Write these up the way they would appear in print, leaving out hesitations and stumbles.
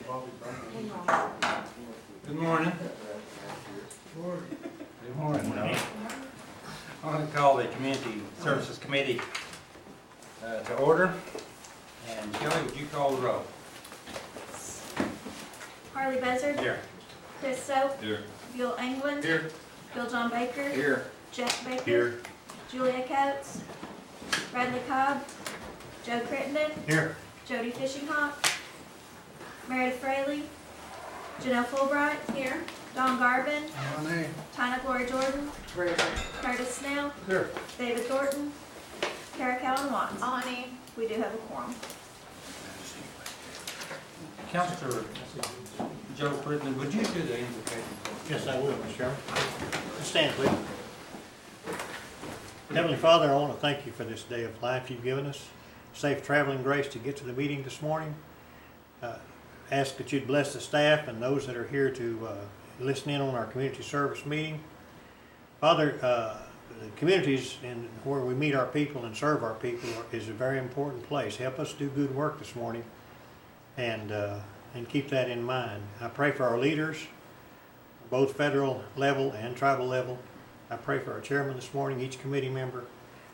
Good morning. Good morning. I'm going to call the Community Services Committee to order. And Shelley, would you call the roll? Harley Buzzard. Here. Chris Soap. Here. Bill England. Here. Bill John Baker. Here. Jeff Baker. Here. Julia Coates. Bradley Cobb. Joe Crittenden. Here. Jody Fishinghawk. Meredith Fraley. Janelle Fulbright. Here. Don Garvin. Tina Gloria Jordan. Curtis Snell. Here. David Thornton. Kara Callan Watts. We do have a quorum. Councilor Joe Crittenden, would you do the invocation? Yes, I will, Mr. Chairman. Stand, please. Heavenly Father, I want to thank you for this day of life you've given us. Safe traveling grace to get to the meeting this morning. Ask that you'd bless the staff and those that are here to listen in on our community service meeting. Father, the communities and where we meet our people and serve our people is a very important place. Help us do good work this morning and keep that in mind. I pray for our leaders, both federal level and tribal level. I pray for our chairman this morning, each committee member,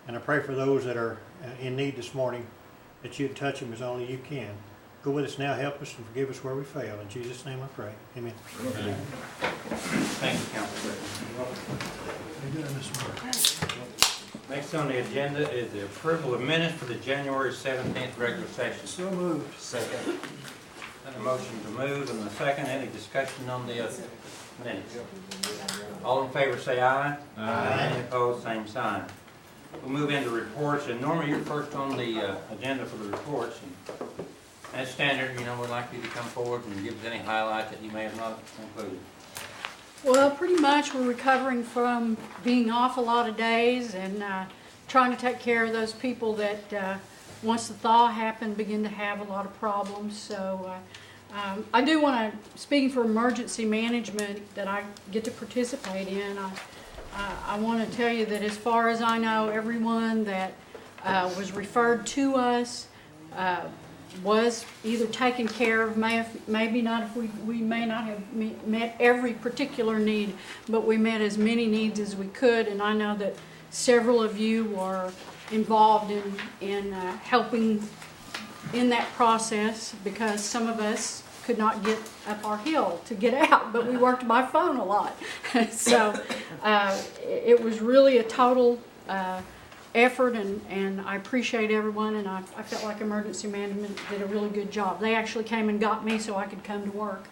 and I pray for those that are in need this morning that you'd touch them as only you can. Go with us now, help us, and forgive us where we fail. In Jesus' name I pray. Amen. Amen. Thank you, Councilor Crittenden. Next on the agenda is the approval of minutes for the January 17th regular session. So moved. Second. And a motion to move and a second. Any discussion on the minutes? All in favor say aye. Aye. Any opposed, same sign. We'll move into reports, and Norma, you're first on the agenda for the reports. And as standard, you know, we'd like you to come forward and give us any highlights that you may have not included. Well, pretty much we're recovering from being off a lot of days and trying to take care of those people that once the thaw happened begin to have a lot of problems. So I do want to, speaking for emergency management that I get to participate in, I want to tell you that as far as I know, everyone that was referred to us was either taken care of, maybe not, if we may not have met every particular need, but we met as many needs as we could, and I know that several of you are involved in helping in that process, because some of us could not get up our hill to get out, but we worked by phone a lot. So it was really a total effort, and I appreciate everyone, and I felt like emergency management did a really good job. They actually came and got me so I could come to work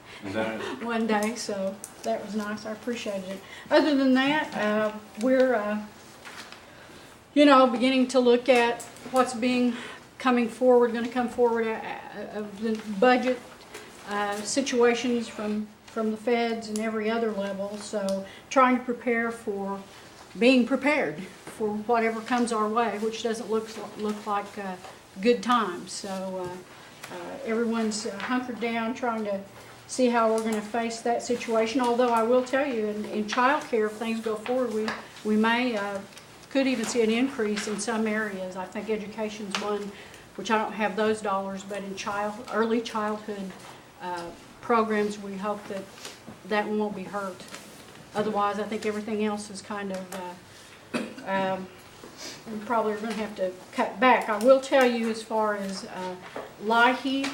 one day, so that was nice. I appreciated it. Other than that, we're you know, beginning to look at what's going to come forward of the budget situations from the feds and every other level, so trying to prepare for being prepared for whatever comes our way, which doesn't look like good times. So everyone's hunkered down trying to see how we're going to face that situation. Although I will tell you, in child care, if things go forward, we may could even see an increase in some areas. I think education's one, which I don't have those dollars, but in early childhood programs, we hope that one won't be hurt. Otherwise, I think everything else is kind of, we probably are going to have to cut back. I will tell you, as far as LIHEAP,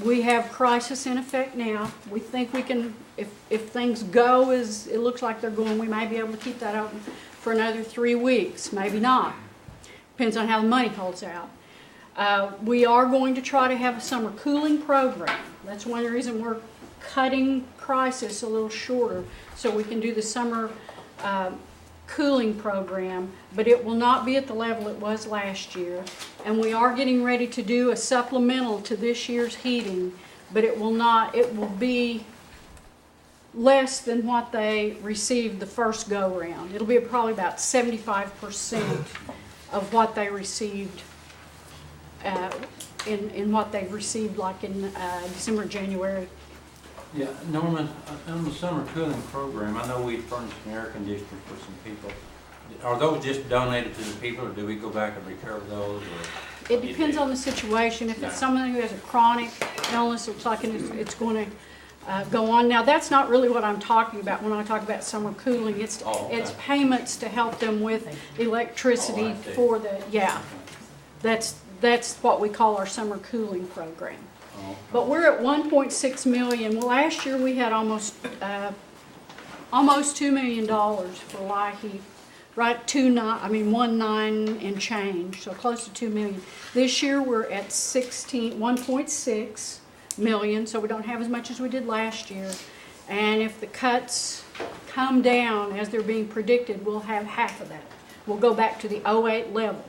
we have crisis in effect now. We think we can, if things go as it looks like they're going, we may be able to keep that open for another 3 weeks, maybe not. Depends on how the money holds out. We are going to try to have a summer cooling program. That's one of the reasons we're cutting crisis a little shorter, so we can do the summer cooling program, but it will not be at the level it was last year. And we are getting ready to do a supplemental to this year's heating, but it will be less than what they received the first go-round. It'll be probably about 75% of what they received in what they've received like in December, January. Yeah, Norman, on the summer cooling program, I know we furnished an air conditioner for some people. Are those just donated to the people, or do we go back and recover those? Or? It depends on the situation. If it's someone who has a chronic illness, it's like it's going to go on. Now, that's not really what I'm talking about when I talk about summer cooling. It's payments to help them with electricity for the, that's what we call our summer cooling program. But we're at 1.6 million. Well, last year we had almost $2 million for LIHEAP. Right, 1.9 and change, so close to 2 million. This year we're at 1.6 million, so we don't have as much as we did last year. And if the cuts come down as they're being predicted, we'll have half of that. We'll go back to the 08 level.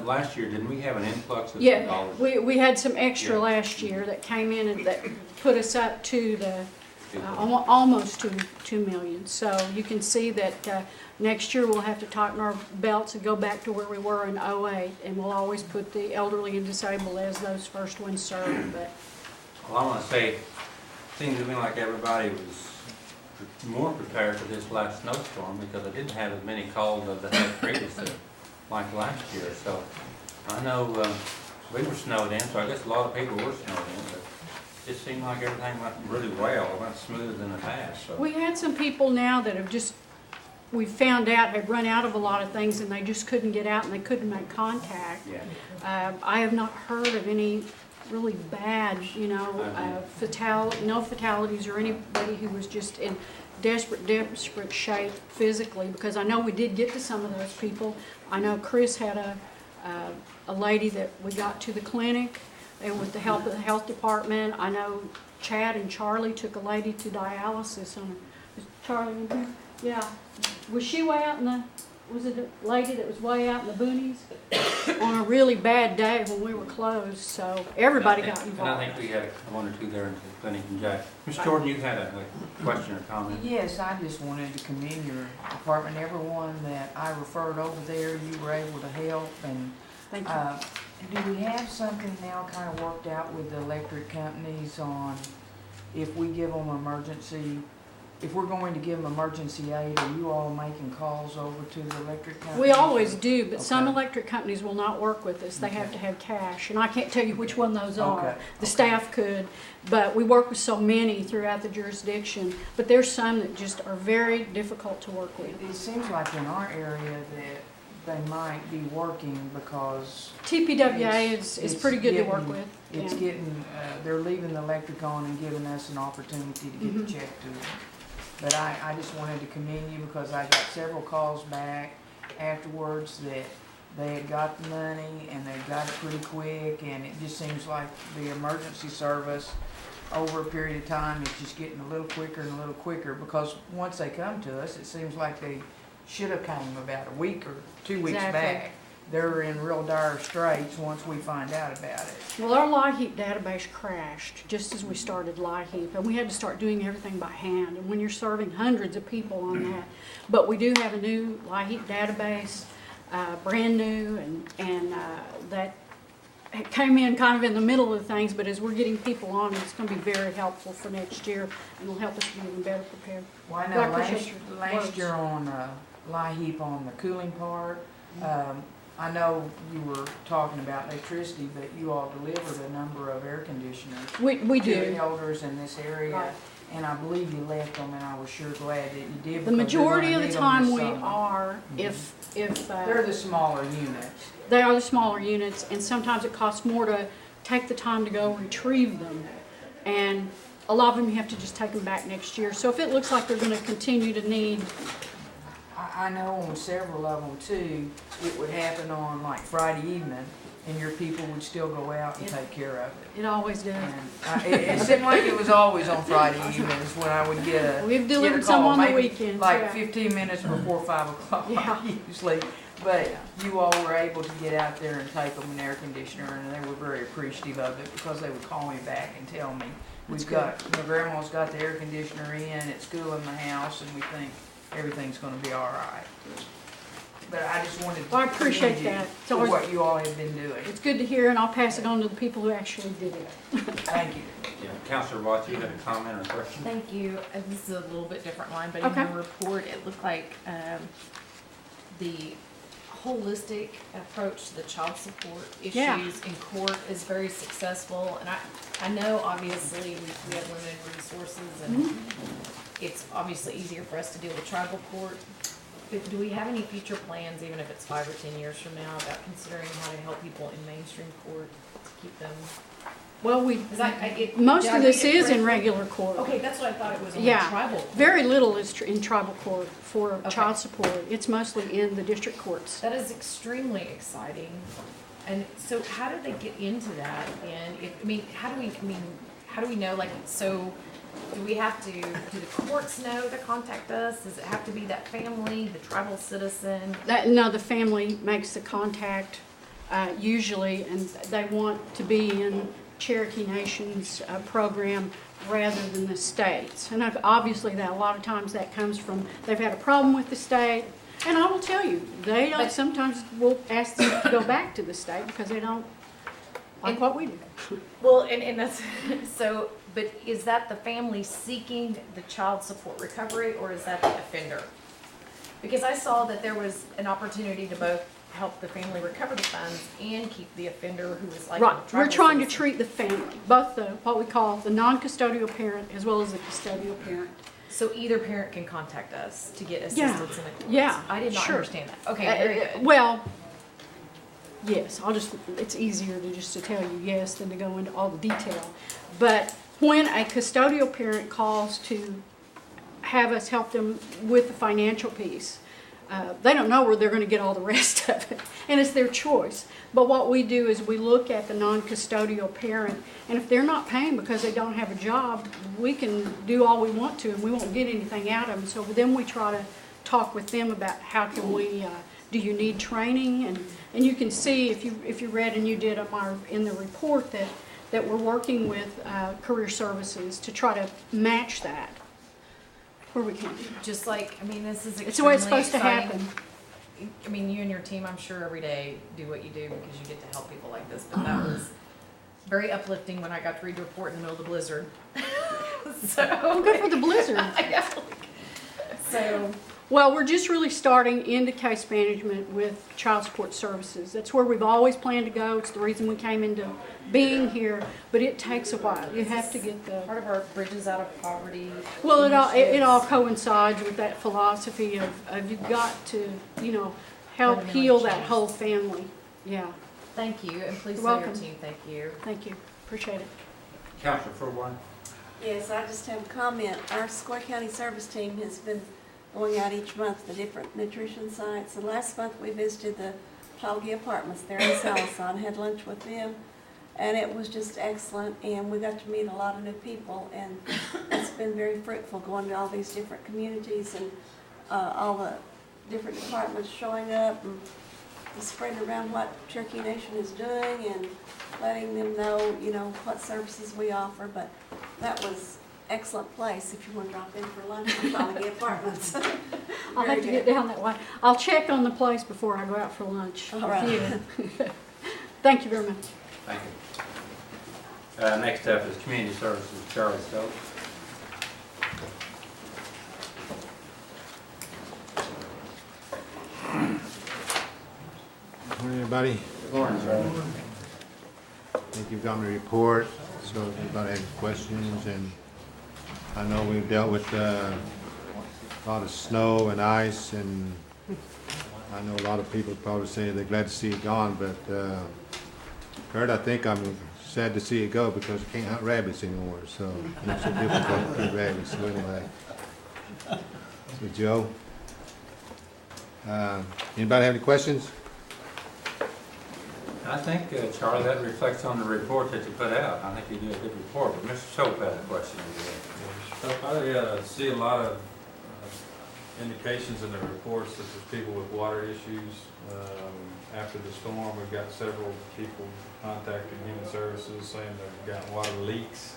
Last year, didn't we have an influx of dollars? Yeah, we had some extra last year that came in and that put us up to the almost to 2 million. So you can see that next year we'll have to tighten our belts and go back to where we were in 08, and we'll always put the elderly and disabled as those first ones served. But well, I want to say, it seems to me like everybody was more prepared for this last snowstorm because I didn't have as many calls as I had previously, like last year. So I know we were snowed in, so I guess a lot of people were snowed in, but it seemed like everything went really well. It went smoother than the past. So. We had some people now that have we found out had run out of a lot of things and they just couldn't get out and they couldn't make contact. Yeah. I have not heard of any really bad, no fatalities or anybody who was just in desperate shape physically, because I know we did get to some of those people. I know Chris had a lady that we got to the clinic and with the help of the health department. I know Chad and Charlie took a lady to dialysis on her. Is Charlie in here? Yeah. Was she way out in the, was it a lady that was way out in the boonies on a really bad day when we were closed? So everybody got involved. And I think we had one or two there in the clinic in Jack. Ms. Jordan, you had a question or comment? Yes, I just wanted to commend your department, everyone that I referred over there, you were able to help. And Thank you. do we have something now kind of worked out with the electric companies on if we give them emergency, if we're going to give them emergency aid, are you all making calls over to the electric companies? We always do, but some Okay. electric companies will not work with us. They have Okay. to have cash, and I can't tell you which one those are. Okay. The staff could, but we work with so many throughout the jurisdiction. But there's some that just are very difficult to work with. It seems like in our area that they might be working because TPWA is it's pretty good to work getting- with. it's Yeah. getting, they're leaving the electric on and giving us an opportunity to get the check to them. But I just wanted to commend you because I got several calls back afterwards that they had got the money and they got it pretty quick, and it just seems like the emergency service over a period of time is just getting a little quicker and a little quicker, because once they come to us, it seems like they should have came about a week or 2 weeks Exactly. back. They're in real dire straits once we find out about it. Well, our LIHEAP database crashed just as we started LIHEAP, and we had to start doing everything by hand. And when you're serving hundreds of people on that, but we do have a new LIHEAP database, brand new, and that came in kind of in the middle of things. But as we're getting people on, it's going to be very helpful for next year, and will help us be even better prepared. Well, I Well, I know appreciate your last words. year on LIHEAP on the cooling part, I know you were talking about electricity, but you all delivered a number of air conditioners We to the do. elders in this area, Right. and I believe you left them, and I was sure glad that you did. The because majority we're of gonna the need 'em time this we summer. are, if They're the smaller units. they are the smaller units, and sometimes it costs more to take the time to go retrieve them. And a lot of them you have to just take them back next year. So if it looks like they're going to continue to need, I know on several of them too, it would happen on like Friday evening, and your people would still go out and take care of it. it always does. And it seemed like it was always on Friday evenings when I would get a We've get a delivered some call, on the maybe weekends. like Yeah. 15 minutes before 5 o'clock Yeah. usually. But you all were able to get out there and take them an air conditioner, and they were very appreciative of it because they would call me back and tell me, That's my grandma's got the air conditioner in, it's cool in the house, and we think everything's going to be all right. But I just wanted to Well, I appreciate commend you that. It's for always- what you all have been doing. It's good to hear, and I'll pass it on to the people who actually did it. Thank you. Yeah, Counselor Watts, you had a comment or question? Thank you. This is a little bit different line, but Okay. in your report, it looked like the holistic approach to the child support Yeah. issues in court is very successful. And I know obviously we have limited resources and it's obviously easier for us to deal with tribal court. But do we have any future plans, even if it's 5 or 10 years from now, about considering how to help people in mainstream court to keep them? Well, most did I of this read it is in correctly? regular court. Okay, that's what I thought it was on Yeah, tribal court. very little is in tribal court for Okay. child support. It's mostly in the district courts. That is extremely exciting. And so how do they get into that? And how do we know, like, so do we have to, do the courts know to contact us? Does it have to be that family, the tribal citizen? No, the family makes the contact usually, and they want to be in Cherokee Nation's program rather than the state's. And obviously, that a lot of times that comes from, they've had a problem with the state. And I will tell you, they don't, sometimes will ask them to go back to the state because they don't like what we do. Well, and that's, so, but is that the family seeking the child support recovery, or is that the offender? Because I saw that there was an opportunity to both help the family recover the funds and keep the offender who was like a Right, we're tribal trying to citizen. treat the family, both the, what we call the non-custodial parent as well as the custodial parent. So either parent can contact us to get Yeah, assistance in the courts? yeah, I did not sure. understand that. Okay, very good. Well, yes, it's easier to just to tell you yes than to go into all the detail. But when a custodial parent calls to have us help them with the financial piece, they don't know where they're going to get all the rest of it, and it's their choice. But what we do is we look at the non-custodial parent, and if they're not paying because they don't have a job, we can do all we want to, and we won't get anything out of them. So then we try to talk with them about how can we, do you need training? And you can see, if you read and you did in the report, that we're working with career services to try to match that where we can. Just like, this is extremely It's the way it's supposed to exciting. happen. You and your team, I'm sure every day do what you do because you get to help people like this, but that was very uplifting when I got to read the report in the middle of the blizzard. So, Good for the blizzard. yeah. So, Well, we're just really starting into case management with child support services. That's where we've always planned to go. It's the reason we came into being here, but it takes a while. You have to get the... part of our Bridges Out of Poverty. Well, it all initiatives. coincides with that philosophy of you've got to, help Fundamentally heal that change. whole family. Yeah, Thank you, and please You're tell your welcome. team thank you. thank you. Appreciate it. Counselor Furlong? Yes, I just have a comment. Our Square County Service Team has been going out each month to different nutrition sites. And last month we visited the Poggy Apartments there in Sallisaw, had lunch with them. And it was just excellent, and we got to meet a lot of new people, and it's been very fruitful going to all these different communities and all the different departments showing up and spreading around what Cherokee Nation is doing and letting them know, what services we offer. But that was excellent place if you want to drop in for lunch in Poggy Apartments. I'll have to get down that way. I'll check on the place before I go out for lunch. All right. with you. Thank you very much. Thank you. Next up is Community Services, Charlie Stokes. Morning, everybody. Good morning, Charlie. I think you've got my report, so if anybody has questions, and I know we've dealt with a lot of snow and ice, and I know a lot of people probably say they're glad to see it gone, but Kurt, I think I'm sad to see it go because you can't hunt rabbits anymore, so it makes it difficult to hunt rabbits. So anyway, so Joe, anybody have any questions? I think, Charlie, that reflects on the report that you put out. I think you did a good report, but Mr. Soap had a question. I see a lot of indications in the reports that there's people with water issues. After the storm, we've got several people contacting Human Services saying they've got water leaks.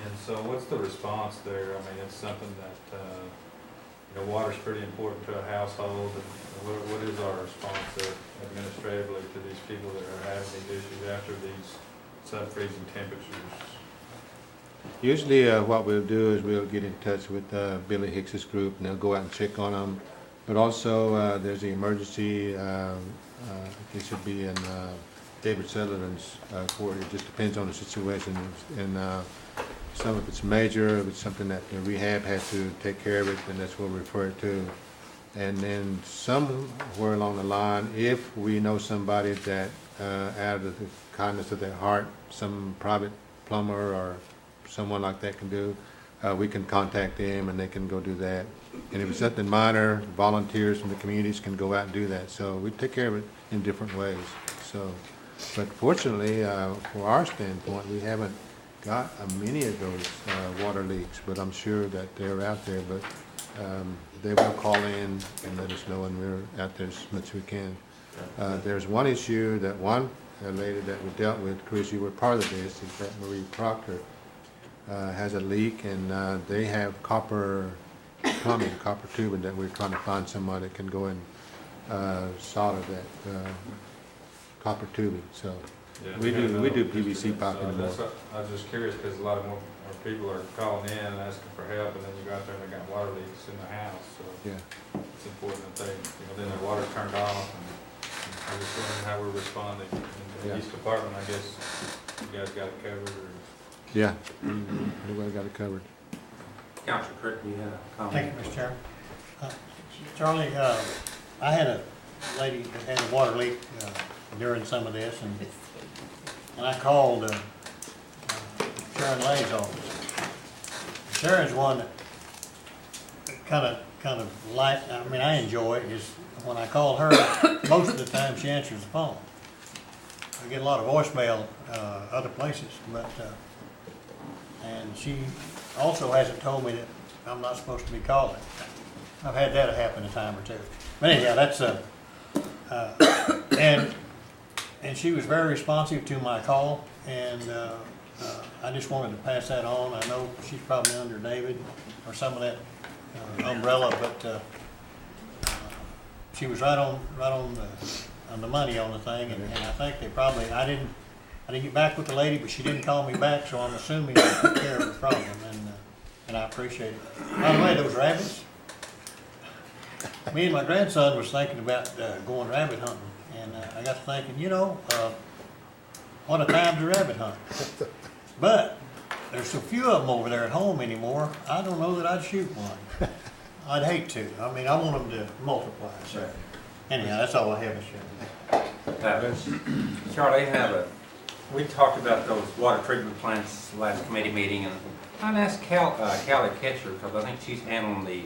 And so what's the response there? It's something that, water's pretty important to a household. And what is our response there administratively to these people that are having these issues after these sub-freezing temperatures? Usually what we'll do is we'll get in touch with Billy Hicks's group, and they'll go out and check on them. But also, there's the emergency, it should be in David Sutherland's court. It just depends on the situation. And some of it's major, if it's something that the rehab has to take care of it, then that's what we refer it to. And then somewhere along the line, if we know somebody that out of the kindness of their heart, some private plumber or someone like that can do, we can contact them and they can go do that. And if it's something minor, volunteers from the communities can go out and do that. So we take care of it in different ways. So, but fortunately, for our standpoint, we haven't got many of those water leaks, but I'm sure that they're out there. But they will call in and let us know, and we're out there as much as we can. There's one issue that one lady that we dealt with, Chris, you were part of this, is that Marie Proctor has a leak, and they have copper plumbing, copper tubing, that we're trying to find somebody that can go and solder that copper tubing. So Yeah, we do PVC pipe I anymore. was just curious, because a lot of more people are calling in and asking for help, and then you go out there and they got water leaks in the house, so Yeah. it's important that they, then the water's turned off, and I'm just wondering how we're responding. In Yeah. the East Department, I guess you guys got it covered, or? Yeah, everybody got it covered. Councilor Crick, do you have a comment? Thank you, Mr. Chairman. Charlie, I had a lady that had a water leak during some of this, and I called Sharon Lay's office. Sharon's one that kind of light, I mean, I enjoy it, is when I call her, most of the time she answers the phone. I get a lot of voicemail other places, but, and she also hasn't told me that I'm not supposed to be calling. I've had that happen a time or two. But anyhow, that's, and she was very responsive to my call, and I just wanted to pass that on. I know she's probably under David or some of that umbrella, but she was right on the money on the thing, and I think they probably, I didn't get back with the lady, but she didn't call me back, so I'm assuming they took care of the problem, and I appreciate it. By the way, those rabbits, me and my grandson was thinking about going rabbit hunting, and I got to thinking, you know, what a time to rabbit hunt. But there's so few of them over there at home anymore, I don't know that I'd shoot one. I'd hate to. I mean, I want them to multiply, so. Anyhow, that's all I have to share. Charlie, we talked about those water treatment plants last committee meeting, and I'd ask Callie Ketcher, because I think she's handling the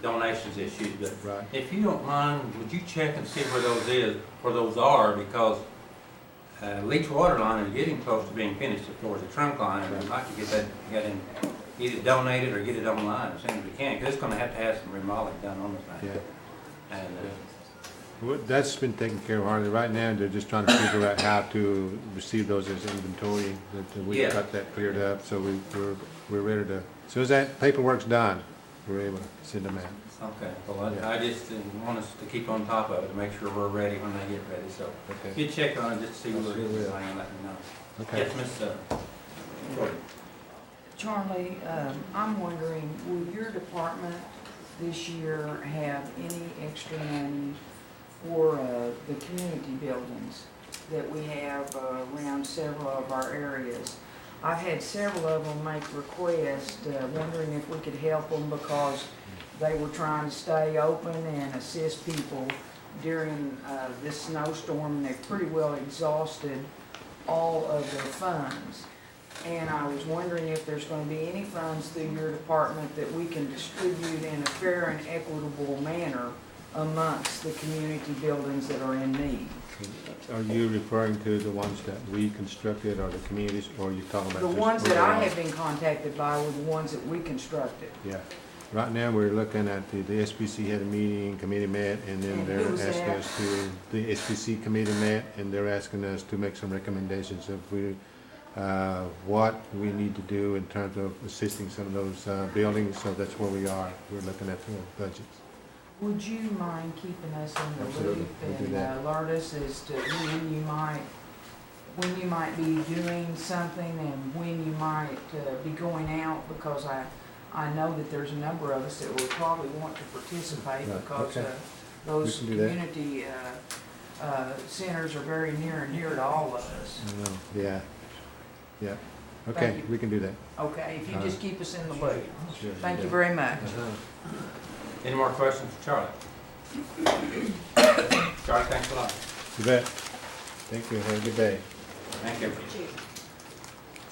donations issues, but Right. if you don't mind, would you check and see where those are, because Leach Water Line is getting close to being finished as far as the trunk line, and we'd like to get that either donated or get it online as soon as we can, because it's going to have some remodeling done on the thing. Yeah. And Well, that's been taken care of, Harley. Right now, they're just trying to figure out how to receive those as inventory, that we Yeah. got that cleared up, so we're ready to, as soon as that paperwork's done, we're able to send them out. okay, well, Yeah. I just want us to keep on top of it, to make sure we're ready when they get ready, so. Okay. If you check on it, just to see where it Sure is, will. and let me know. Okay. Yes, Miss Jordan. Charlie, I'm wondering, will your department this year have any extra money for the community buildings that we have around several of our areas? I've had several of them make requests, wondering if we could help them because they were trying to stay open and assist people during this snowstorm. They've pretty well exhausted all of their funds. And I was wondering if there's going to be any funds through your department that we can distribute in a fair and equitable manner amongst the community buildings that are in need. Are you referring to the ones that we constructed, or the communities, or are you talking about The just ones that I overall? have been contacted by were the ones that we constructed. Yeah. Right now, we're looking at the SBC had a meeting, committee met, and then And they're who was asking that? us to, the SBC committee met, and they're asking us to make some recommendations of what we need to do in terms of assisting some of those buildings, so that's where we are. We're looking at the budgets. Would you mind keeping us in the Absolutely. loop We'll do and that. alert us as to when you might be doing something and when you might be going out? Because I know that there's a number of us that will probably want to participate Right, because okay. those We can do that. community centers are very near and dear to all of us. I know, yeah, yeah. Thank Okay, you. we can do that. Okay, if you All just keep us in the loop. Sure. Thank you very much. Any more questions for Charlie? Charlie, thanks a lot. You bet. Thank you, have a good day. Thank you.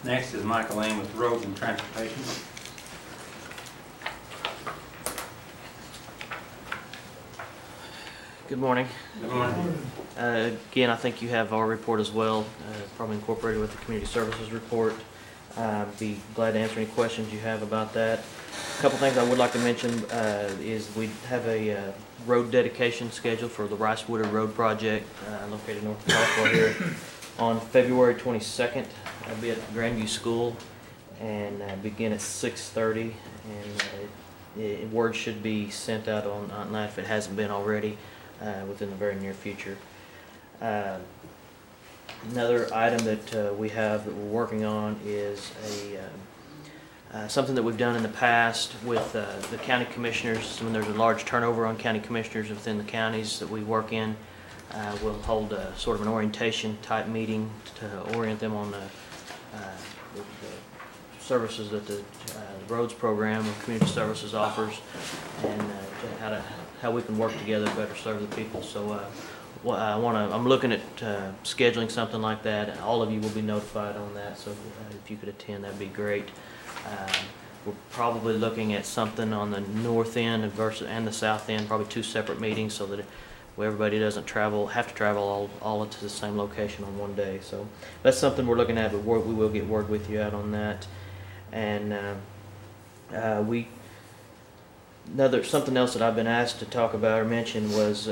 Next is Michael Lane with Roads and Transportation. Good morning. Good morning. Again, I think you have our report as well, probably incorporated with the community services report. Be glad to answer any questions you have about that. A couple things I would like to mention is we have a road dedication scheduled for the Rice Woodard Road project located north of Roswell here on February 22nd. I'll be at Grandview School and begin at 6:30. And word should be sent out on that if it hasn't been already within the very near future. Another item that we have that we're working on is something that we've done in the past with the county commissioners. When there's a large turnover on county commissioners within the counties that we work in, we'll hold a sort of an orientation type meeting to orient them on the services that the roads program or community services offers, and how we can work together to better serve the people. So I'm looking at scheduling something like that. All of you will be notified on that, so if you could attend, that'd be great. We're probably looking at something on the north end and the south end, probably two separate meetings, so that everybody doesn't have to travel all to the same location on one day. So that's something we're looking at, but we will get word with you out on that. And something else that I've been asked to talk about or mention was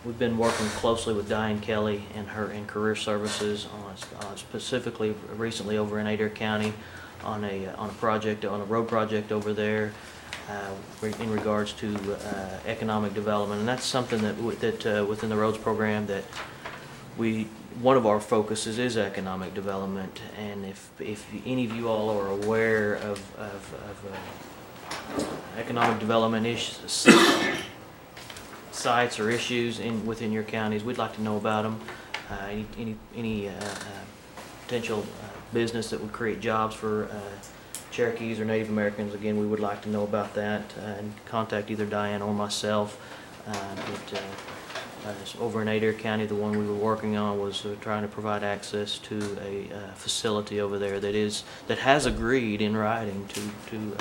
we've been working closely with Diane Kelly and Career Services on specifically recently over in Adair County on a road project over there in regards to economic development, and that's something that within the roads program that one of our focuses is economic development. And if any of you all are aware of economic development sites or issues within your counties, we'd like to know about them. Any potential business that would create jobs for Cherokees or Native Americans, again, we would like to know about that, and contact either Diane or myself. Over in Adair County, the one we were working on was trying to provide access to a facility over there that has agreed in writing to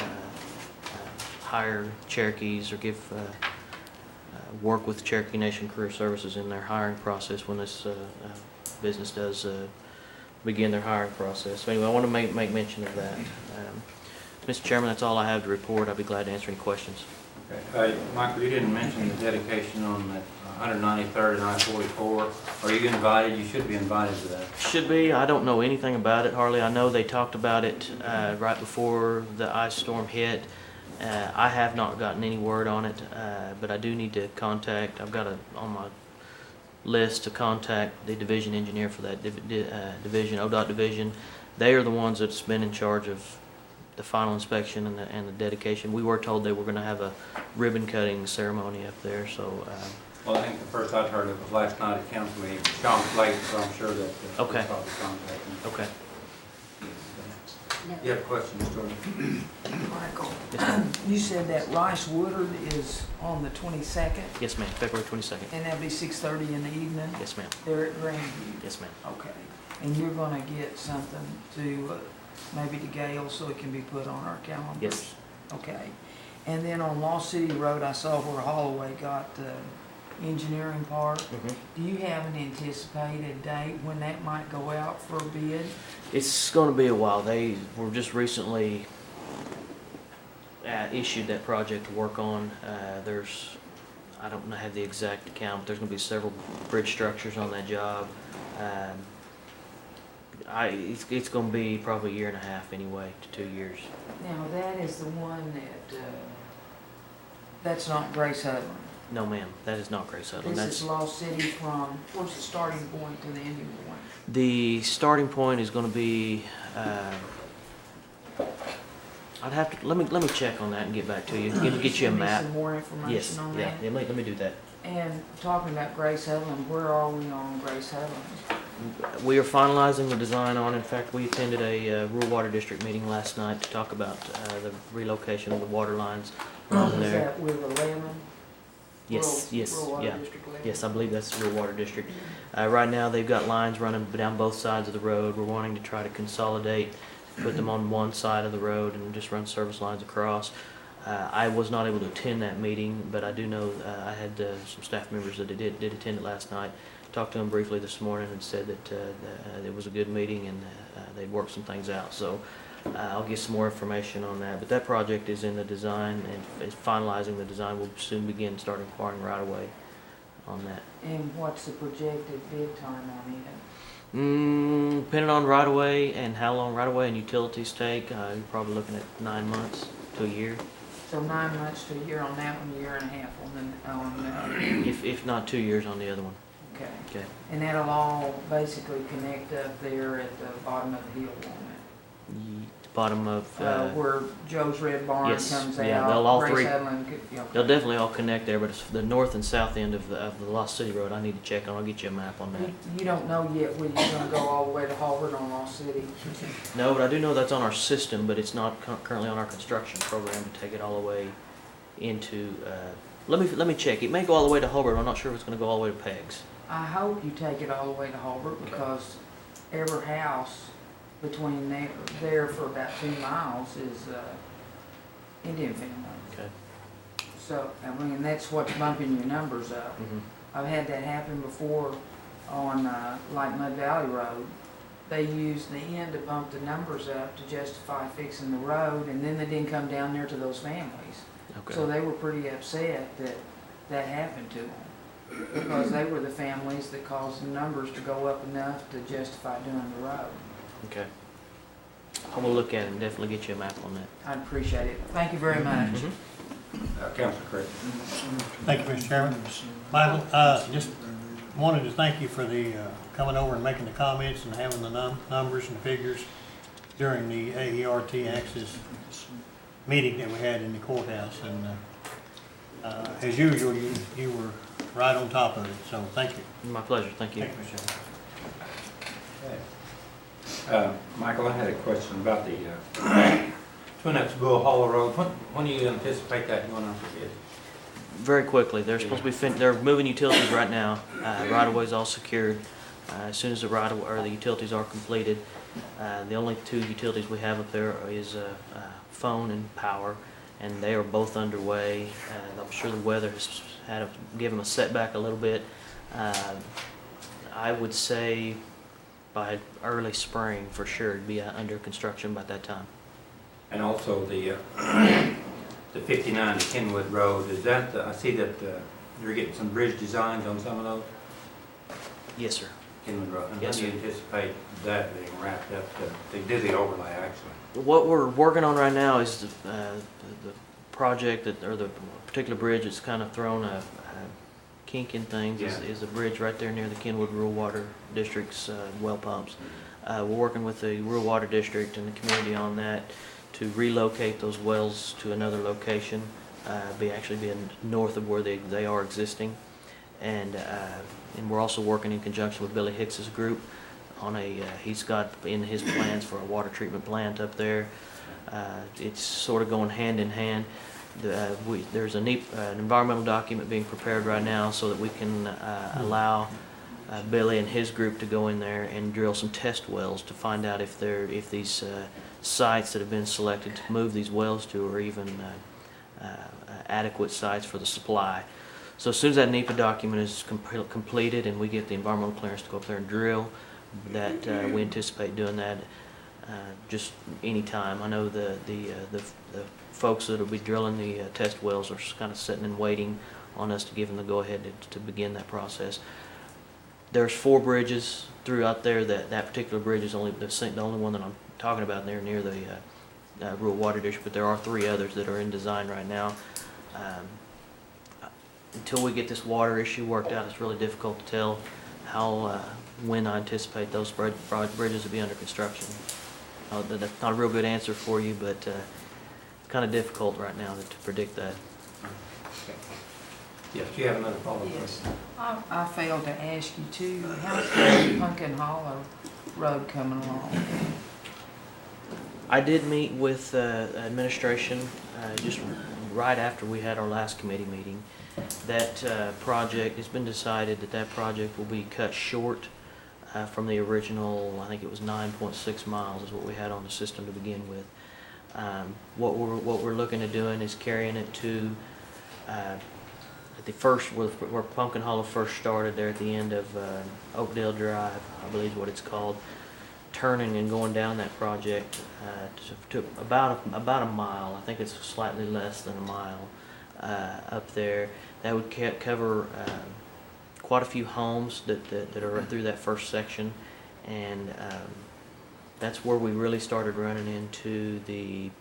hire Cherokees or give work with Cherokee Nation Career Services in their hiring process when this business does begin their hiring process. So anyway, I want to make mention of that. Mr. Chairman, that's all I have to report. I'll be glad to answer any questions. Okay. Michael, you didn't mention the dedication on that 193rd and I-44. Are you invited? You should be invited to that. Should be. I don't know anything about it hardly. I know they talked about it right before the ice storm hit. I have not gotten any word on it, but I do need to contact. I've got on my list to contact the division engineer for that division, ODOT division. They are the ones that's been in charge of the final inspection and the dedication. We were told they were going to have a ribbon cutting ceremony up there. So. Well, I think the first I'd heard it was last night at council meeting. Sean's late, so I'm sure that Okay. we'll probably contact him. Okay. You have a question, Mr. Jordan? Michael, you said that Rice Woodard is on the 22nd, Yes, ma'am. February 22nd. and that'll be 6:30 in the evening? Yes, ma'am. They're at Grandview? Yes, ma'am. Okay. And you're gonna get something to, maybe to Gail so it can be put on our calendars? Yes. Okay. And then on Lost City Road, I saw where Holloway got the engineering part. Do you have an anticipated date when that might go out for a bid? It's going to be a while. They were just recently issued that project to work on. I don't have the exact account, but there's going to be several bridge structures on that job. It's going to be probably a year and a half anyway to 2 years. Now, that is the one that, that's not Grace Hudlin. No, ma'am, that is not Grace Hudlin. This is Lost City from, where's the starting point to the ending point? The starting point is going to be I'd have to, let me check on that and get back to you, get you a Send me map. some more Yes, information on yeah, that. yeah, let me do that. And talking about Grace Headland, where are we on Grace Headland? We are finalizing the design on, in fact, we attended a rural water district meeting last night to talk about the relocation of the water lines along Is there. that with 11? Yes, yes, Rural Water yeah. District 11? Yes, I believe that's the rural water district. Right now, they've got lines running down both sides of the road. We're wanting to try to consolidate, put them on one side of the road and just run service lines across. I was not able to attend that meeting, but I do know I had some staff members that did attend it last night. Talked to them briefly this morning and said that it was a good meeting and they'd worked some things out. So I'll get some more information on that. But that project is in the design and is finalizing the design. We'll soon begin starting acquiring right away on that. And what's the projected bid time on it? Depending on right away and how long right away and utilities take, you're probably looking at 9 months to a year. So 9 months to a year on that one, a year and a half on the If not 2 years on the other one. okay. Okay. And that'll all basically connect up there at the bottom of the hill, won't The bottom of. where Joe's Red Barn yes, comes yeah, out. they'll all Grace three- Headland, okay. They'll definitely all connect there, but it's the north and south end of the Lost City Road. I need to check on. I'll get you a map on that. You don't know yet whether you're gonna go all the way to Halbert on Lost City. No, but I do know that's on our system, but it's not currently on our construction program to take it all the way into. Let me check. It may go all the way to Hobart. I'm not sure if it's going to go all the way to Pegs. I hope you take it all the way to Halbert because every house between there for about 2 miles is Indian family. Okay. So, I mean, that's what's bumping your numbers up. Mm-hmm. I've had that happen before on like Mud Valley Road. They used the end to bump the numbers up to justify fixing the road, and then they didn't come down there to those families. Okay. So they were pretty upset that that happened to them because they were the families that caused the numbers to go up enough to justify doing the road. Okay. I will look at it and definitely get you a map on that. I'd appreciate it. Thank you very much. Mm-hmm. Councilor Craig. Thank you, Mr. Chairman. Michael, just wanted to thank you for the coming over and making the comments and having the numbers and figures during the AERT Access meeting that we had in the courthouse. And as usual, you were right on top of it, so thank you. My pleasure. Thank you. Thank you, Mr. Chairman. Michael, I had a question about the Twin Oaks Bull Hollow Road. When do you anticipate that going out for bid? Very quickly. They're supposed to be they're moving utilities right now. Right of way's all secured. As soon as the right of or the utilities are completed, the only 2 utilities we have up there is phone and power, and they are both underway. I'm sure the weather has given them a setback a little bit. I would say by early spring for sure it'd be under construction by that time. And also the 59 to Kenwood Road, is that, I see that you're getting some bridge designs on some of those? Yes, sir. Kenwood Road. And Yes, when do you anticipate that being wrapped up? They did the overlay, actually. What we're working on right now is the project or the particular bridge that's kind of thrown a kink in things is a bridge right there near the Kenwood Rural Water District's well pumps. We're working with the Rural Water District and the community on that to relocate those wells to another location, actually north of where they are existing. And we're also working in conjunction with Billy Hicks's group on he's got in his plans for a water treatment plant up there. It's sort of going hand in hand. There's an environmental document being prepared right now so that we can allow Billy and his group to go in there and drill some test wells to find out if these sites that have been selected to move these wells to are even adequate sites for the supply. So as soon as that NEPA document is completed and we get the environmental clearance to go up there and drill, that we anticipate doing that just any time. I know the folks that will be drilling the test wells are kind of sitting and waiting on us to give them the go-ahead to begin that process. There's 4 bridges throughout there. That particular bridge is the only one that I'm talking about there near the Rural Water District, but there are 3 others that are in design right now. Until we get this water issue worked out, it's really difficult to tell when I anticipate those bridges will be under construction. That's not a real good answer for you, but kind of difficult right now to predict that. Yes, do you have another follow-up Yes. question? I failed to ask you too, how's the Pumpkin Hollow Road coming along? I did meet with administration just right after we had our last committee meeting. That project, it's been decided that that project will be cut short from the original, I think it was 9.6 miles is what we had on the system to begin with. What we're looking at doing is carrying it to at the first, where Pumpkin Hollow first started, there at the end of Oakdale Drive, I believe is what it's called, turning and going down that project to about a mile. I think it's slightly less than a mile up there. That would cover quite a few homes that are through that first section, and that's where we really started running into the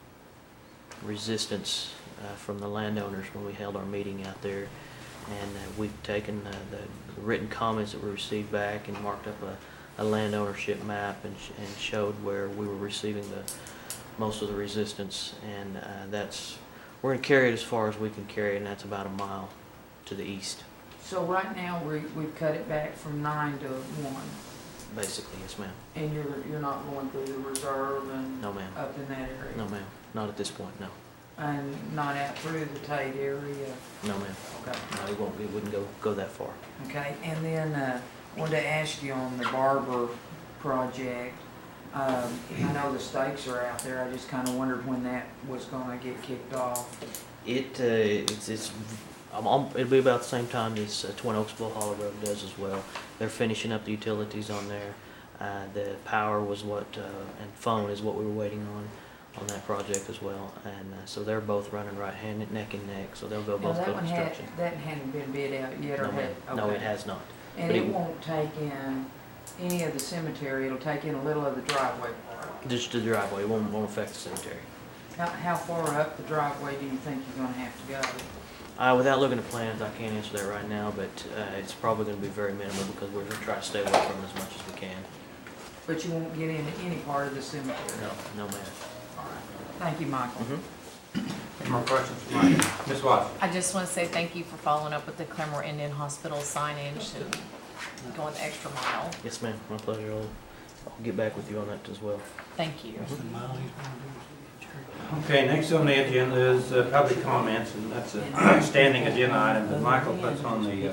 resistance from the landowners when we held our meeting out there. And we've taken the written comments that we received back and marked up a land ownership map and showed where we were receiving most of the resistance. And we're going to carry it as far as we can carry it, and that's about a mile to the east. So right now, we've cut it back from 9 to 1. Basically, yes, ma'am. And you're not going through the reserve and No, ma'am. up in that area? No, ma'am. Not at this point, no. And not out through the Tate area? No, ma'am. Okay. No, we wouldn't go that far. Okay, and then wanted to ask you on the Barber project. I know the stakes are out there. I just kind of wondered when that was going to get kicked off. It'll be about the same time as Twin Oaksville Hollow Road does as well. They're finishing up the utilities on there. The power was and phone is what we were waiting on that project as well. And so they're both running neck and neck. So they'll go both Now, go construction. that hadn't been bid out yet, or No, ma'am. had? No, Okay. it has not. And But it won't take in any of the cemetery. It'll take in a little of the driveway part. Just the driveway. It won't affect the cemetery. How far up the driveway do you think you're going to have to go? Without looking at plans, I can't answer that right now, but it's probably going to be very minimal because we're going to try to stay away from it as much as we can. But you won't get into any part of the cemetery? No, ma'am. All right. Thank you, Michael. Any more questions for Mike? Ms. Watson? I just want to say thank you for following up with the Claremore Indian Hospital signage and going the extra mile. Yes, ma'am. My pleasure. I'll get back with you on that as well. Thank you. Okay, next on the agenda is public comments, and that's a standing agenda item that Michael puts on the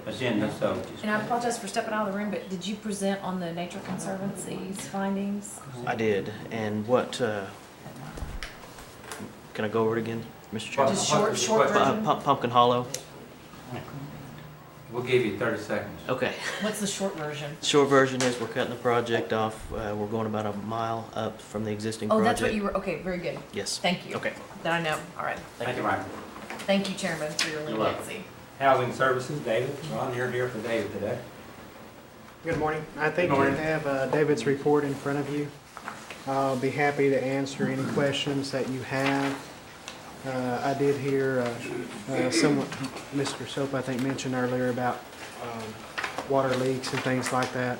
agenda, so. And I apologize for stepping out of the room, but did you present on the Nature Conservancy's findings? I did. And what, can I go over it again, Mr. Chairman? Just short version? Pumpkin Hollow. We'll give you 30 seconds. Okay. What's the short version? Short version is we're cutting the project off. We're going about a mile up from the existing Oh, project. that's what you were, okay, very good. Yes. Thank you. Okay. Then I know, all right. Thank you, Michael. Thank you, Chairman, for your You're welcome. leniency. Housing Services, David. Ron, you're here for David today. Good morning. I think Good you morning. have David's report in front of you. I'll be happy to answer any questions that you have. I did hear someone, Mr. Soap, I think, mentioned earlier about water leaks and things like that.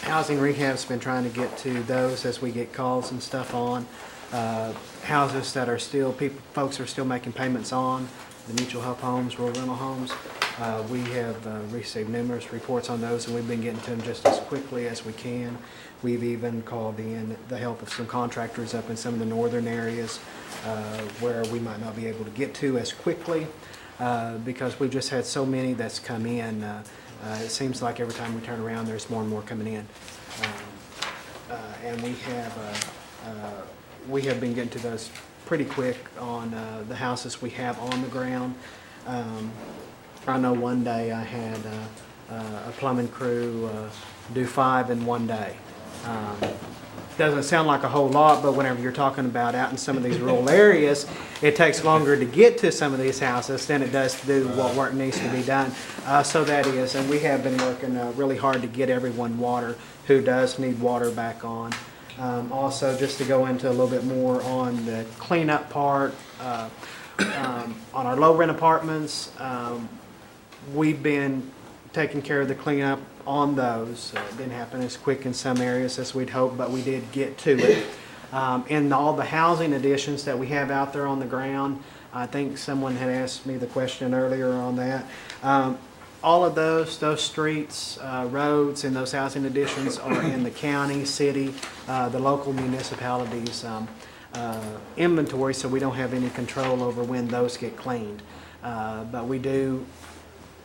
Housing Rehab's been trying to get to those as we get calls and stuff on. Houses that are still, folks are still making payments on, the mutual help homes, rural rental homes. We have received numerous reports on those, and we've been getting to them just as quickly as we can. We've even called in the help of some contractors up in some of the northern areas where we might not be able to get to as quickly because we've just had so many that's come in. It seems like every time we turn around, there's more and more coming in. And we have been getting to those pretty quick on the houses we have on the ground. I know one day I had a plumbing crew do 5 in one day. Doesn't sound like a whole lot, but whenever you're talking about out in some of these rural areas, it takes longer to get to some of these houses than it does to do what work needs to be done. So that is, and we have been working really hard to get everyone water who does need water back on. Also, just to go into a little bit more on the cleanup part, on our low rent apartments, we've been taking care of the cleanup on those. It didn't happen as quick in some areas as we'd hoped, but we did get to it. In all the housing additions that we have out there on the ground, I think someone had asked me the question earlier on that. All of those streets, roads, and those housing additions are in the county, city, the local municipalities' inventory, so we don't have any control over when those get cleaned. But we do,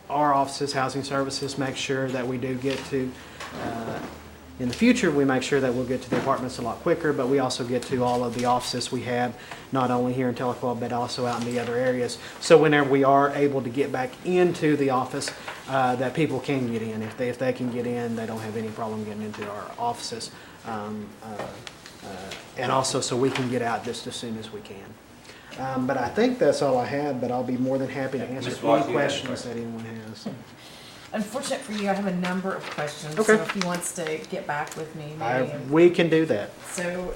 our offices, Housing Services, make sure that we do get to, in the future, we make sure that we'll get to the apartments a lot quicker, but we also get to all of the offices we have, not only here in Tahlequah, but also out in the other areas. So whenever we are able to get back into the office, that people can get in. If they can get in, they don't have any problem getting into our offices. And also so we can get out just as soon as we can. But I think that's all I have, but I'll be more than happy to answer any questions that anyone has. Unfortunate for you, I have a number of questions. Okay. So if he wants to get back with me, maybe. We can do that. So,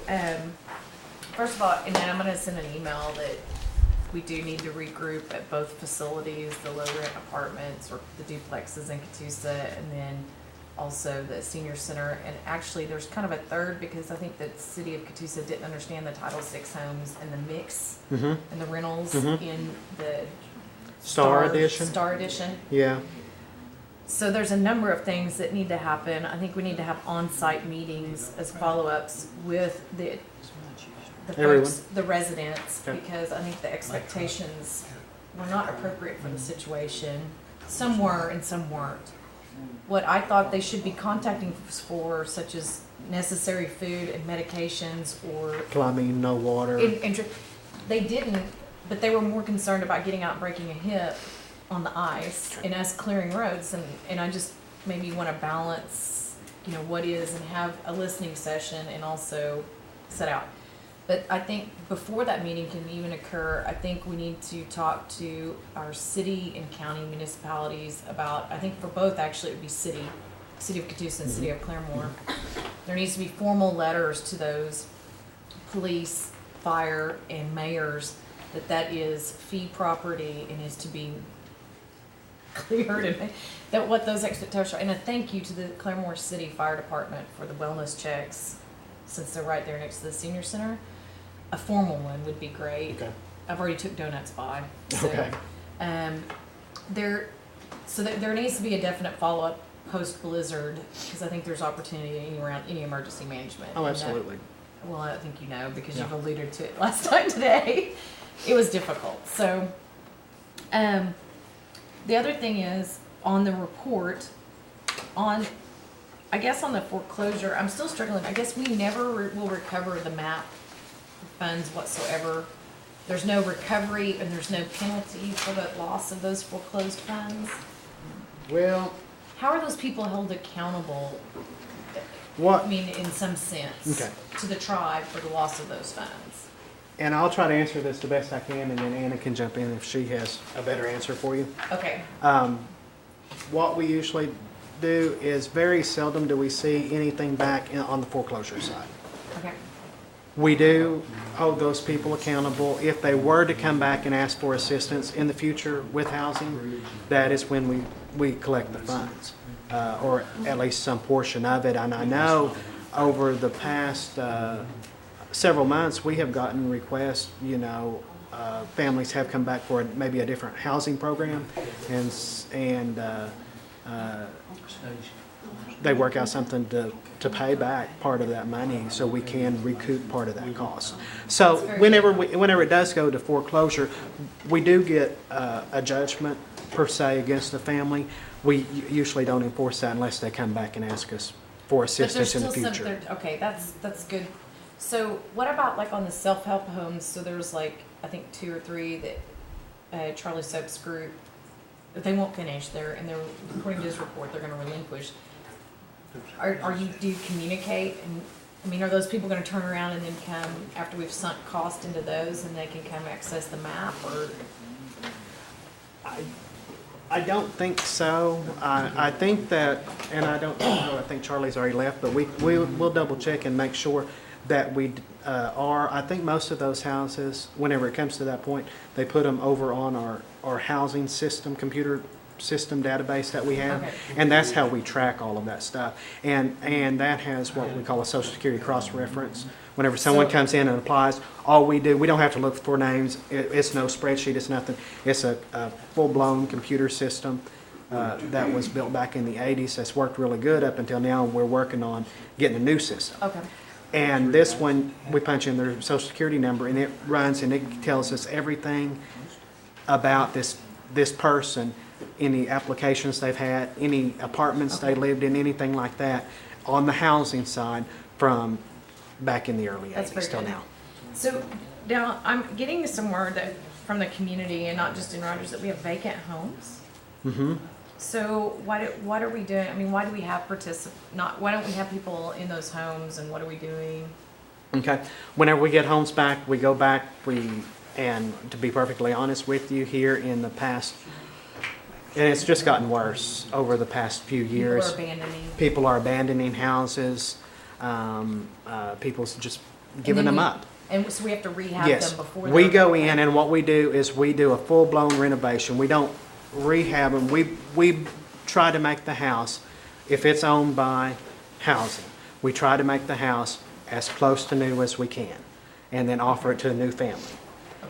first of all, and then I'm gonna send an email that we do need to regroup at both facilities, the low rent apartments or the duplexes in Catoosa, and then also the senior center. And actually, there's kind of a third because I think the city of Catoosa didn't understand the Title VI homes and the mix and the rentals in the Star Edition? Star Edition. Yeah. So there's a number of things that need to happen. I think we need to have on-site meetings as follow-ups with the Everyone. folks, the residents, Okay. because I think the expectations were not appropriate for the situation. Some were and some weren't. What I thought they should be contacting us for, such as necessary food and medications or Plumbing, no water. they didn't, but they were more concerned about getting out and breaking a hip on the ice and us clearing roads, and I just maybe want to balance, what is, and have a listening session and also set out. But I think before that meeting can even occur, I think we need to talk to our city and county municipalities about, I think for both actually it would be city of Catoosa and city of Claremore. There needs to be formal letters to those police, fire, and mayors that is fee property and is to be cleared, and that what those expectations are. And a thank you to the Claremore City Fire Department for the wellness checks, since they're right there next to the senior center. A formal one would be great. Okay. I've already took donuts by. So, Okay. There needs to be a definite follow-up post-blizzard, because I think there's opportunity around any emergency management. Oh, And that- absolutely. well, I think you know, because Yeah. you've alluded to it last time today. It was difficult. So, the other thing is, on the report, I guess on the foreclosure, I'm still struggling. I guess we never will recover the MAP funds whatsoever. There's no recovery and there's no penalty for the loss of those foreclosed funds. Well, How are those people held accountable, I what, mean, in some sense, Okay. to the tribe for the loss of those funds? and I'll try to answer this the best I can, and then Anna can jump in if she has a better answer for you. Okay. What we usually do is very seldom do we see anything back on the foreclosure side. Okay. We do hold those people accountable. If they were to come back and ask for assistance in the future with housing, that is when we collect the funds, or at least some portion of it. And I know over the past several months, we have gotten requests, families have come back for maybe a different housing program, and they work out something to pay back part of that money so we can recoup part of that cost. So whenever it does go to foreclosure, we do get a judgment per se against the family. We usually don't enforce that unless they come back and ask us for assistance in the future. Okay, that's good. So what about like on the self-help homes? So there's like, I think 2 or 3 that Charlie Soap's group, they won't finish there, and they're, according to his report, they're gonna relinquish. Do you communicate, and, I mean, are those people gonna turn around and then come, after we've sunk cost into those, and they can come access the map, or? I don't think so. I think that, and I don't know, I think Charlie's already left, but we'll double check and make sure that we are. I think most of those houses, whenever it comes to that point, they put them over on our housing system, computer system database that we have. Okay. And that's how we track all of that stuff. And that has what we call a Social Security cross-reference. Whenever someone comes in and applies, all we do, we don't have to look for names. It's no spreadsheet, it's nothing. It's a full-blown computer system that was built back in the 80s. That's worked really good up until now. We're working on getting a new system. Okay. And this one, we punch in their Social Security number, and it runs and it tells us everything about this person, any applications they've had, any apartments they lived in, anything like that, on the housing side from back in the early That's 80s very till good. now. So now I'm getting some word that from the community and not just in Rogers that we have vacant homes. Mm-hmm. So what are we doing? I mean, why do we have why don't we have people in those homes and what are we doing? Okay. Whenever we get homes back, we go back, and to be perfectly honest with you, here in the past, and it's just gotten worse over the past few years. People are abandoning houses. People's just giving them up. And so we have to rehab Yes. them before We they're- go in, and what we do is we do a full-blown renovation. We don't rehab them. We try to make the house, if it's owned by housing, we try to make the house as close to new as we can, and then offer it to a new family.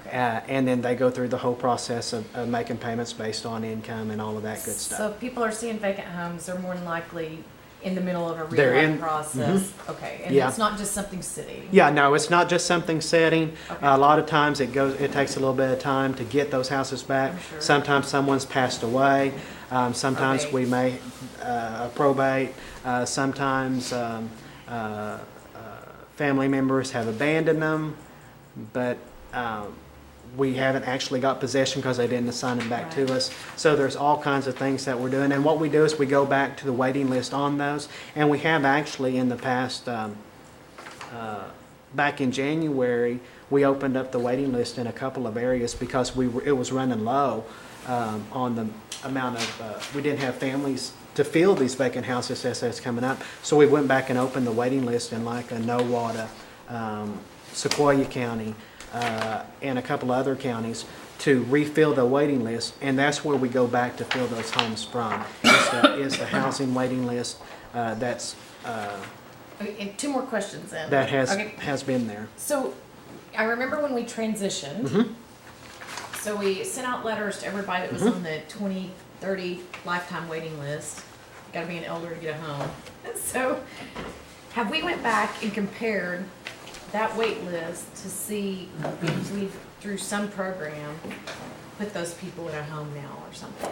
Okay. And then they go through the whole process of making payments based on income and all of that good stuff. So if people are seeing vacant homes, they're more than likely in the middle of a They're rehab in- process. Okay, and Yeah. it's not just something sitting. Yeah, no, it's not just something setting. Okay. A lot of times it takes a little bit of time to get those houses back. I'm sure. Sometimes someone's passed away. Sometimes Okay. we may probate. Sometimes family members have abandoned them, but we haven't actually got possession because they didn't assign them back Right. to us. So there's all kinds of things that we're doing. And what we do is we go back to the waiting list on those. And we have actually in the past, back in January, we opened up the waiting list in a couple of areas because it was running low on the amount of, we didn't have families to fill these vacant houses as that's coming up. So we went back and opened the waiting list in like a Nowata, Sequoia County, and a couple of other counties to refill the waiting list, and that's where we go back to fill those homes from, is the housing waiting list that's, Okay, and two more questions then. that Okay, has been there. so I remember when we transitioned, Mhm. so we sent out letters to everybody that was on the 2030 lifetime waiting list. Gotta be an elder to get a home. So have we went back and compared that wait list to see if we've, through some program, put those people in a home now or something?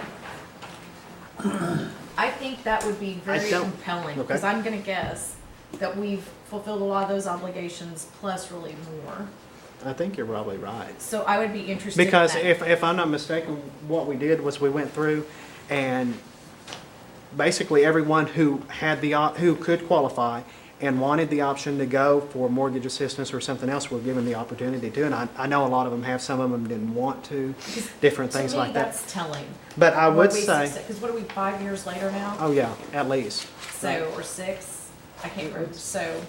I think that would be very don't- compelling, okay. because I'm gonna guess that we've fulfilled a lot of those obligations, plus really more. I think you're probably right. So I would be interested in Because that. if I'm not mistaken, what we did was we went through and basically everyone who who could qualify and wanted the option to go for mortgage assistance or something else were given the opportunity to. And I know a lot of them have, some of them didn't want to, different things like that. That's telling. But I would say, Because what are we, 5 years later now? oh yeah, at least. So, or 6, I can't remember. So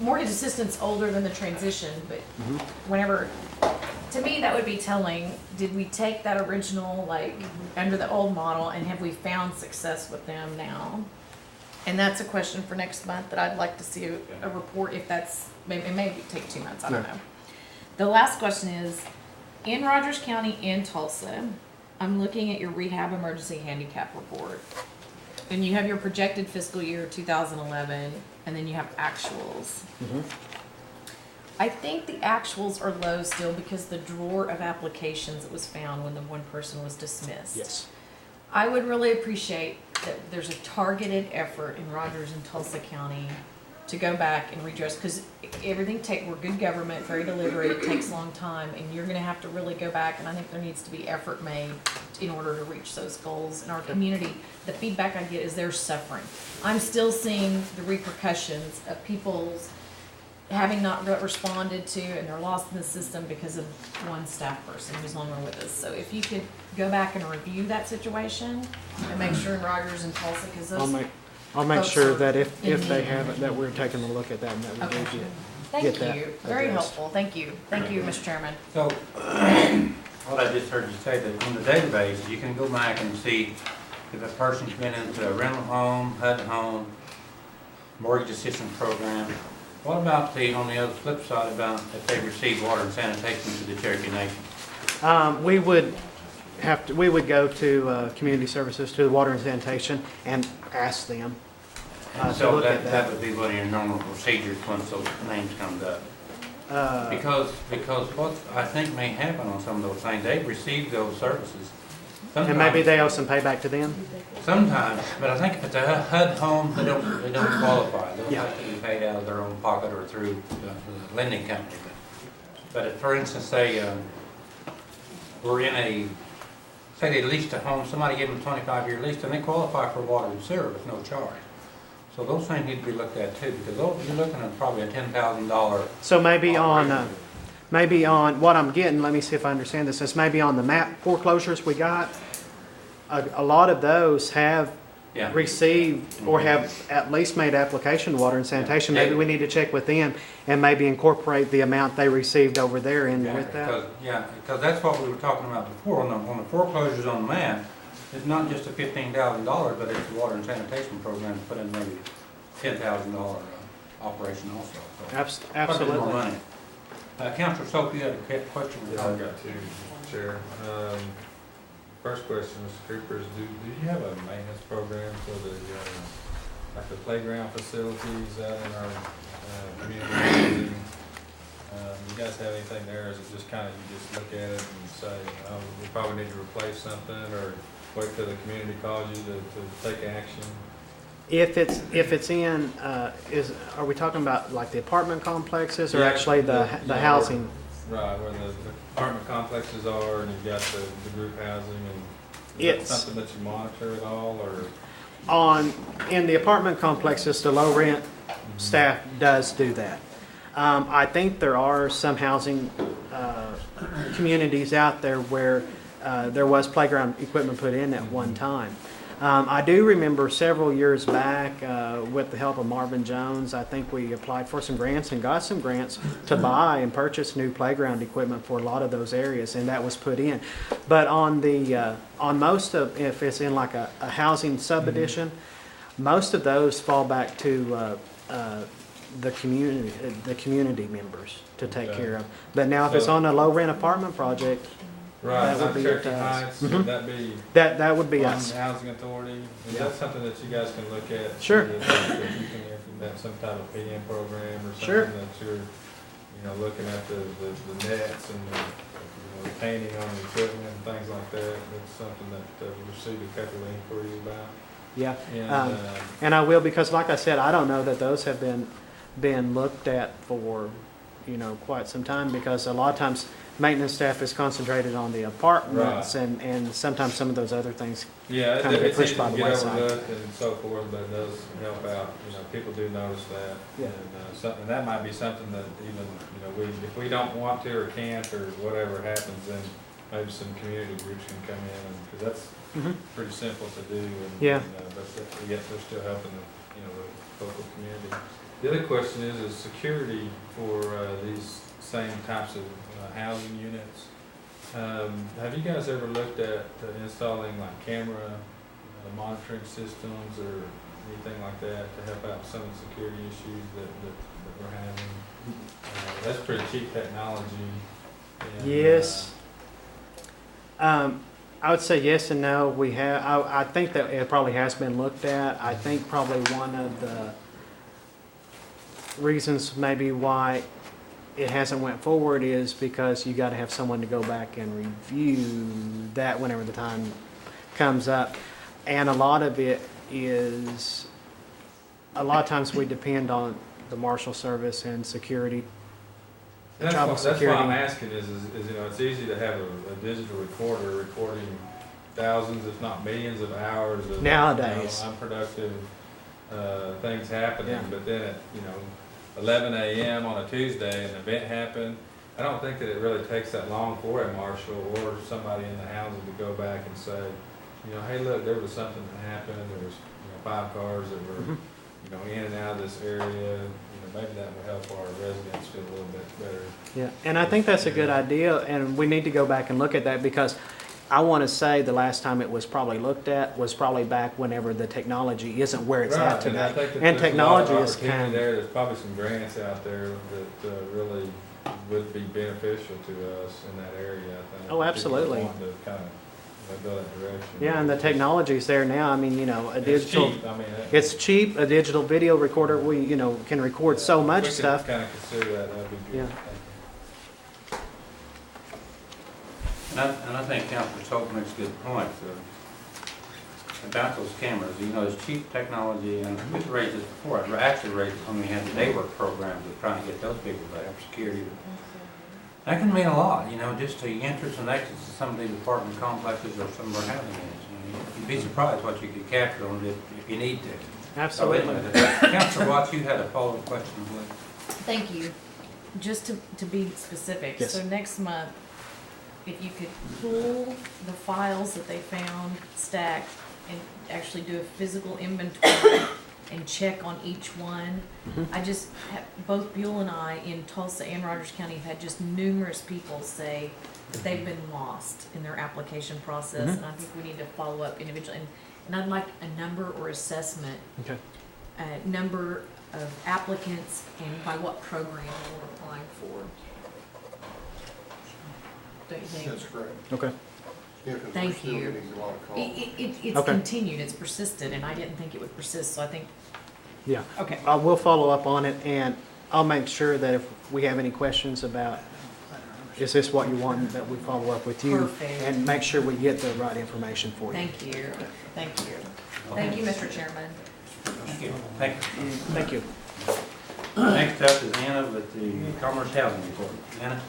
mortgage assistance older than the transition, but Mm-hmm. whenever, to me, that would be telling. Did we take that original, like, under the old model, and have we found success with them now? And that's a question for next month that I'd like to see a report, if that's, maybe, it may take 2 months, I don't Yeah. know. The last question is, in Rogers County and Tulsa, I'm looking at your rehab emergency handicap report. And you have your projected fiscal year 2011, and then you have actuals. I think the actuals are low still because the drawer of applications that was found when the one person was dismissed. Yes. I would really appreciate that there's a targeted effort in Rogers and Tulsa County to go back and redress, because we're good government, very deliberate, it takes a long time, and you're gonna have to really go back, and I think there needs to be effort made in order to reach those goals in our community. The feedback I get is they're suffering. I'm still seeing the repercussions of people's having not responded to, and they're lost in the system because of one staff person who's no longer with us. So if you could go back and review that situation and make sure in Rogers and Tulsa, because those. I'll make folks sure are that if in they need. have it, that we're taking a look at that and that we Okay. do get Thank that you, very addressed. helpful, thank you, Mr. Chairman. So, what I just heard you say, that on the database, you can go back and see if a person's been into a rental home, HUD home, mortgage assistance program, what about on the other flip side about if they receive water and sanitation to the Cherokee Nation? We would go to Community Services, to the Water and Sanitation, and ask them. And to so look at that would be one of your normal procedures once those names come up. Because what I think may happen on some of those things, they've received those services. And maybe they owe some payback to them? Sometimes, but I think if it's a HUD home, they don't qualify. They'll Yeah. have to be paid out of their own pocket or through the lending company. But if, for instance, we're in say they leased a home, somebody gave them a 25-year lease, and they qualify for water and sewer with no charge. So those things need to be looked at too, because you're looking at probably a $10,000. So maybe on what I'm getting, let me see if I understand this, is maybe on the map foreclosures we got, a lot of those have Yeah. received or have at least made application to water and sanitation. Maybe we need to check with them and maybe incorporate the amount they received over there in with that. Because that's what we were talking about before, on the foreclosures on the map, it's not just a $15,000, but it's the water and sanitation program to put in maybe $10,000 operation also. So quite a bit Absolutely. more money. Councilor Soap, you had a question? Yeah, I've got two, Mr. Chair. First question, Mr. Creepers, do you have a maintenance program for the, like the playground facilities out in our community? You guys have anything there, or is it just kind of, you just look at it and say, we probably need to replace something, or wait till the community calls you to take action? If it's in, are we talking about like the apartment complexes or Yeah, actually the housing? Right, where the apartment complexes are, and you've got the group housing, and is that It's- something that you monitor at all, or? In the apartment complexes, the low rent staff does do that. I think there are some housing communities out there where there was playground equipment put in at one time. I do remember several years back, with the help of Marvin Jones, I think we applied for some grants and got some grants to buy and purchase new playground equipment for a lot of those areas, and that was put in. But on most of, if it's in like a housing sub-addition, most of those fall back to the community members to take Okay. care of. But now if it's on a low rent apartment project, Right, that would like be Cherokee up to us. Heights, Mhm. would that be that would be on us. the Housing Authority? Is Yeah. that something that you guys can look at? Sure. That you can have some type of PM program or Sure. something that you're, looking at the nets and the painting on the equipment and things like that? That's something that we received a couple of inquiries about. Yeah. And, And I will, because like I said, I don't know that those have been looked at for, quite some time, because a lot of times maintenance staff is concentrated on the apartments and sometimes some of those other things. yeah, kind of get it's pushed easy by to the get wayside. overlooked and so forth, but it does help out. People do notice that. Yeah. And that might be something that even, if we don't want to or can't or whatever happens, then maybe some community groups can come in, because that's Mhm. pretty simple to do. And, Yeah. but yet they're still helping the local community. The other question is security for these same types of housing units. Have you guys ever looked at installing like camera monitoring systems or anything like that to help out some of the security issues that we're having? That's pretty cheap technology. And, Yes. I would say yes and no. We have, I think that it probably has been looked at. I think probably one of the reasons maybe why it hasn't went forward is because you got to have someone to go back and review that whenever the time comes up. And a lot of it is, a lot of times we depend on the Marshal Service and security. That's tribal why I'm security. asking is it's easy to have a digital recorder recording thousands, if not millions of hours of Nowadays. unproductive things happening, Yeah. but then at 11 a.m. on a Tuesday an event happened. I don't think that it really takes that long for a marshal or somebody in the housing to go back and say, hey, look, there was something that happened. There was 5 cars that were in and out of this area. Maybe that would help our residents feel a little bit better. Yeah, and I think that's a good idea, and we need to go back and look at that, because I want to say the last time it was probably looked at was probably back whenever the technology isn't where it's at Right, and I today. think that And there's a lot of technology is opportunity kind there. There's probably some grants out there that really would be beneficial to us in that area, I think. Oh, absolutely. People want to kind of go that direction. yeah, and the technology's there now. I mean, you know, a And it's digital. cheap. I mean, It's cheap. A digital video recorder, we, you know, can record so much stuff. Kind of consider that, that'd be good. Yeah. And I think Councilor Stolt makes a good point about those cameras. You know, there's cheap technology, and we've raised this before. I actually raised it when we had the day work programs of trying to get those people to have security. That can mean a lot, you know, just the entrance and exits to some of these apartment complexes or some of our housing units. You know, you'd be surprised what you could capture on it if you need to. Absolutely. Councilor Watts, you had a follow-up question, please. Thank you. Just to be specific, Yes. so next month, if you could pull the files that they found stacked and actually do a physical inventory and check on each one. I just, both Buell and I in Tulsa and Rogers County have had just numerous people say that they've been lost in their application process, and I think we need to follow up individually. And I'd like a number or assessment, Okay. number of applicants and by what program we're applying for. Don't you think? That's correct. Okay. Yeah, 'cause we're Thank still you. getting a lot of calls. It's Okay. continued, it's persisted, and I didn't think it would persist, so I think, Yeah. okay. I will follow up on it, and I'll make sure that if we have any questions about, is this what you want, that we follow up with you. Perfect. And make sure we get the right information for you. Thank you, thank you. Thank you, Mr. Chairman. Thank you. Thank you. Thank you. Next up is Anna with the Commerce Housing Report. Anna?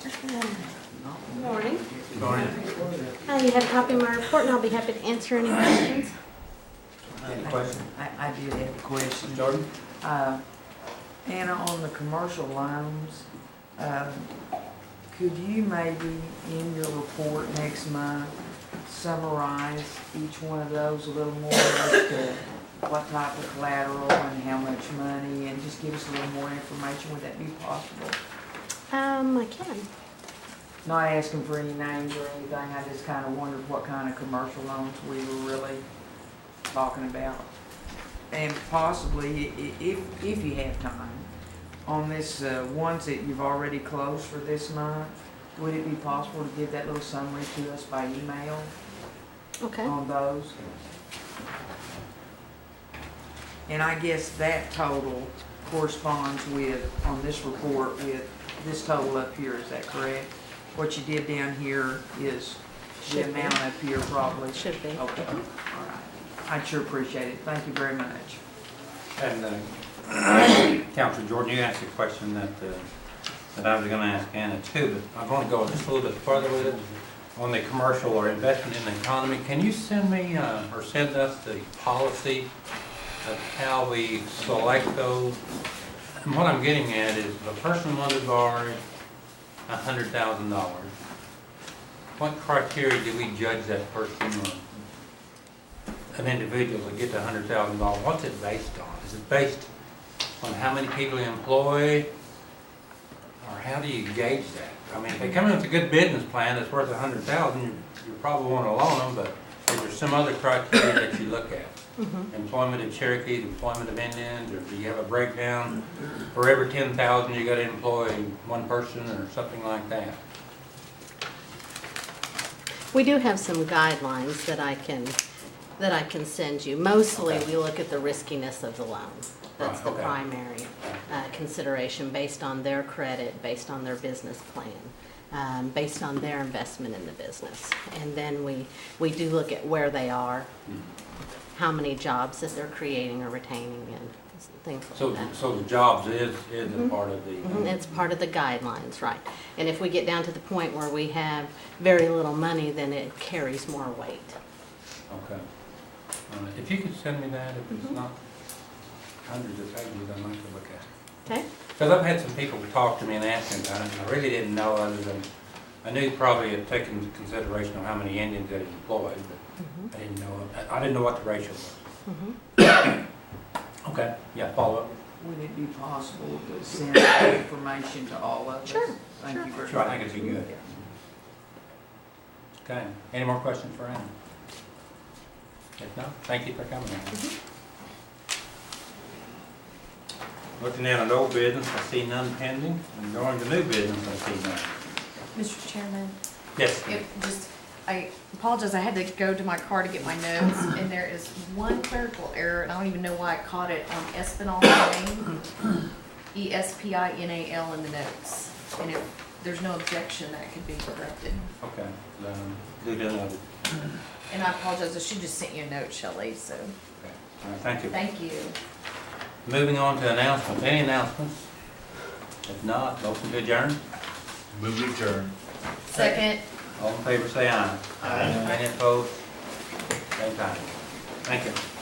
Good morning. Go ahead. You have a copy of my report, and I'll be happy to answer any questions. Any questions? I did have a question. Jordan? Anna, on the commercial loans, could you maybe in your report next month summarize each one of those a little more as to what type of collateral and how much money, and just give us a little more information? Would that be possible? I can. Not asking for any names or anything, I just kind of wondered what kind of commercial loans we were really talking about. And possibly, if you have time, on this, ones that you've already closed for this month, would it be possible to give that little summary to us by email Okay. on those? And I guess that total corresponds with, on this report, with this total up here, is that correct? What you did down here is the Should be. amount up here probably? Should be. Okay, all right. I'd sure appreciate it. Thank you very much. And Councilor Jordan, you asked a question that I was going to ask Anna too, but I'm going to go just a little bit further with it. On the commercial or investment in the economy, can you send me or send us the policy of how we select those? And what I'm getting at is if a person wanted to borrow $100,000, what criteria do we judge that person or an individual to get to $100,000? What's it based on? Is it based on how many people you employ? Or how do you gauge that? I mean, if they come in with a good business plan that's worth $100,000, you probably want to loan them, but is there some other criteria that you look at? Employment of Cherokee, employment of Indians, or do you have a breakdown? For every 10,000 you got to employ one person or something like that? We do have some guidelines that I can send you. Mostly, we look at the riskiness of the loan. That's the Right, okay. primary consideration, based on their credit, based on their business plan, based on their investment in the business. And then we do look at where they are, how many jobs that they're creating or retaining, and things like that. So the jobs is a part of the... It's part of the guidelines, right. And if we get down to the point where we have very little money, then it carries more weight. Okay. If you could send me that, if it's not hundreds of pages, I'd like to look at it. Okay? Because I've had some people talk to me and ask me about it, and I really didn't know other than, I knew probably had taken into consideration of how many Indians that he employed, but I didn't know what the ratio was. Okay, yeah, follow up. Would it be possible to send that information to all of us? Sure, Thank you very much. Sure, I think it's a good. Okay, any more questions for Ann? If not, thank you for coming in. Looking at an old business, I see none pending, and going to new business, I see none. Mr. Chairman, Yes, I apologize, I had to go to my car to get my notes, and there is one clerical error, and I don't even know why I caught it on Espinal Lane, Espinal in the notes. And if there's no objection, that could be corrected. okay, do the other. And I apologize, I should just sent you a note, Shelley, so, Okay, all right, thank you. thank you. Moving on to announcements, any announcements? If not, motion to adjourn. Move adjourned. Second. All in favor, say aye. Aye. Any opposed? Same time. Thank you.